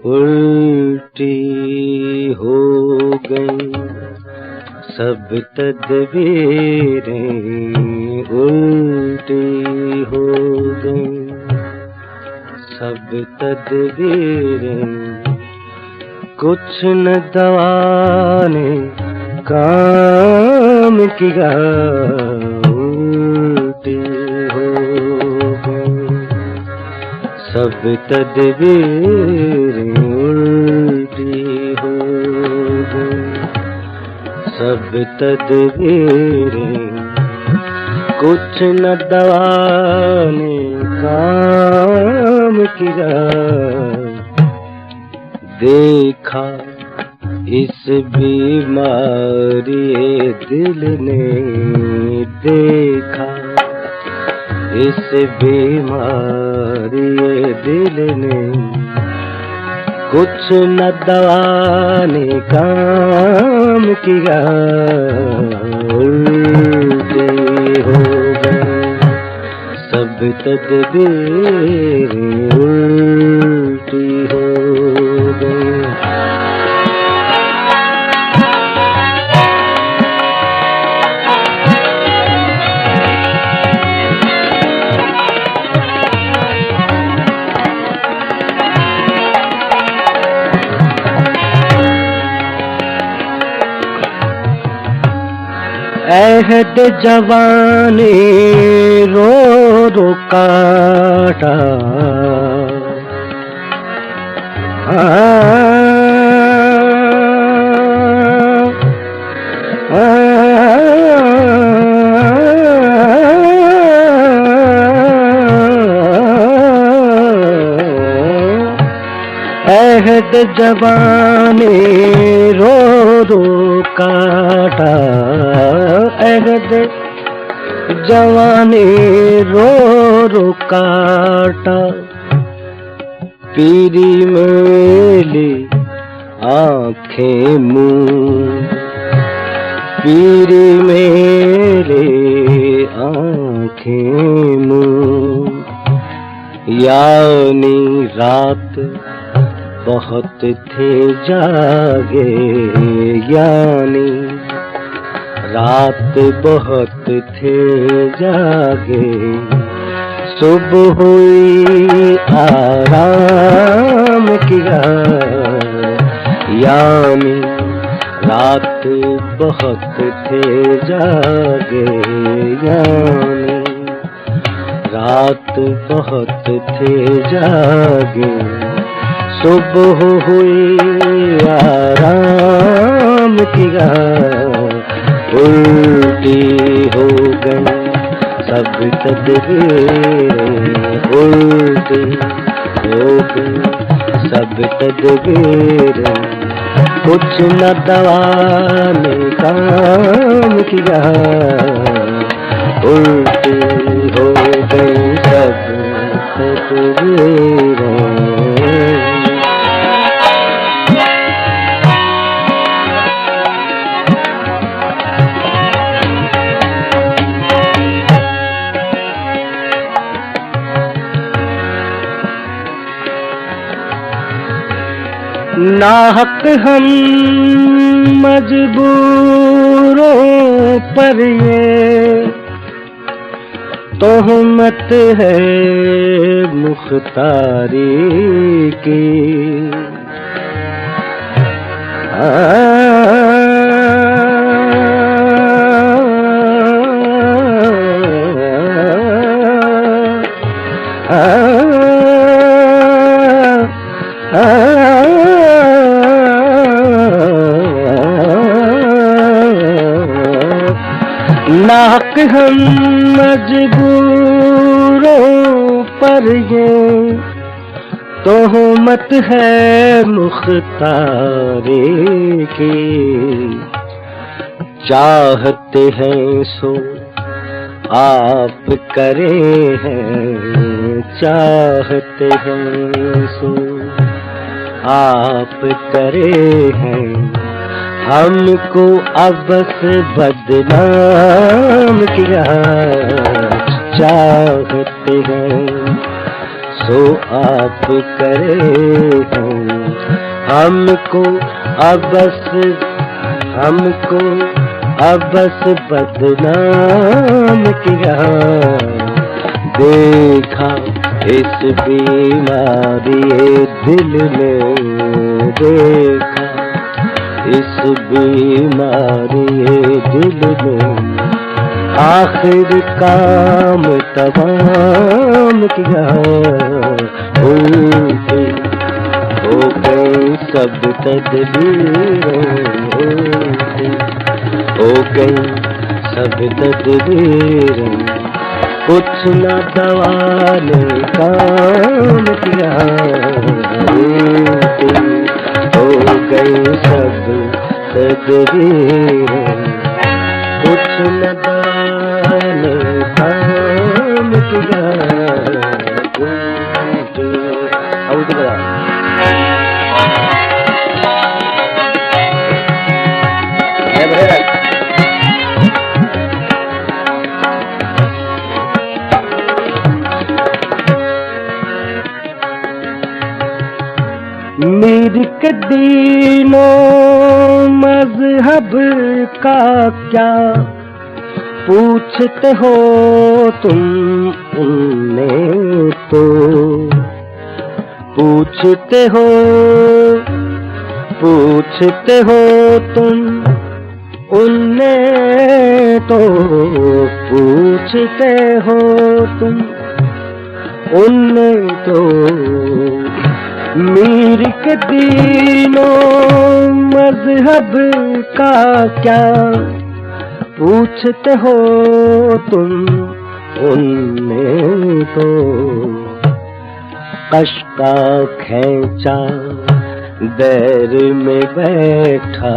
उल्टी हो गई सब तदबीरें, उल्टी हो गई सब तदबीरें, कुछ न दवा ने काम किया, उल्टी हो गई सब तदबीरें, उल्टी हो गई सब तदबीरें, कुछ न दवा ने काम किया। देखा इस बीमारी दिल ने, देखा इस बीमारी दिल ने, कुछ न दवा ने काम किया, उल्टी हो गई सब तदबीरें, उल्टी हो गई। अहद जवानी रो रो काटा, अहद जवानी रो रो काटा, अहद जवानी रो रो काटा, पीरी मेली आँखें मुँह, पीरी मेरे आँखें मुँह, यानी रात बहुत थे जागे, यानी रात बहुत थे जागे, सुबह हुई आराम किया, यानी रात बहुत थे जागे, यानी रात बहुत थे जागे, सुबह हुई आराम किया, उल्टी हो गई सब तदबीरें, उल्टी हो गई सब तदबीरें, कुछ न दवा ने काम किया, उल्टी हो गई सब तदबीरें। नाहक हम मजबूरों पर ये तोहमत है मुख्तारी की। नाहक हम मजबूरों पर ये तोहमत है मुख्तारी की। चाहते हैं सो आप करे हैं, चाहते हैं सो आप करे हैं। हमको अब बस बदनाम किया। चाहते हैं सो आप करे हैं। हमको अब बस बदनाम किया। देखा इस बीमारी दिल ने, देखा इस बीमारी दिल में आखिर काम तमाम किया। उल्टी हो गई सब तदबीरें, हो गई सब तदबीरें। कुछ न दवा ने काम किया। हो गई सब तदबीरें, कुछ न दवा ने काम किया। मीर के दीनों मजहब का क्या पूछते हो तुम उनने तो, पूछते हो तुम उनने तो, पूछते हो तुम उनने तो। मीर के दीनों मजहब का क्या पूछते हो तुम उनने तो। कश का खैंचा दैर में बैठा,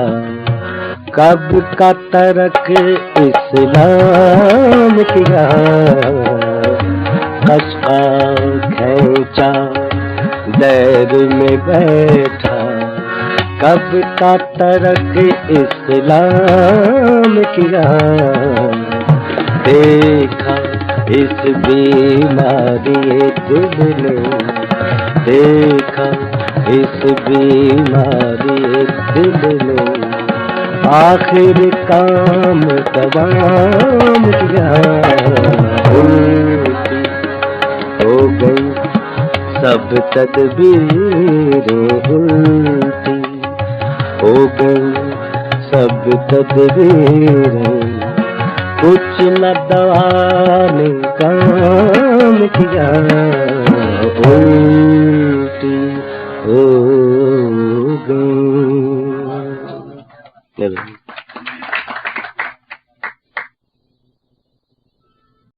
कब का तरक इस्लाम किया। कश का खैंचा दैर में बैठा, कब का तरक इस्लाम किया। देखा इस बीमारी दिल ने, देखा इस बीमारी दिल ने आखिर काम तमाम किया। उल्टी हो गई सब तदबीरें, उल्टी हो गई सब तदबीरें। कुछ न दवा ने काम किया।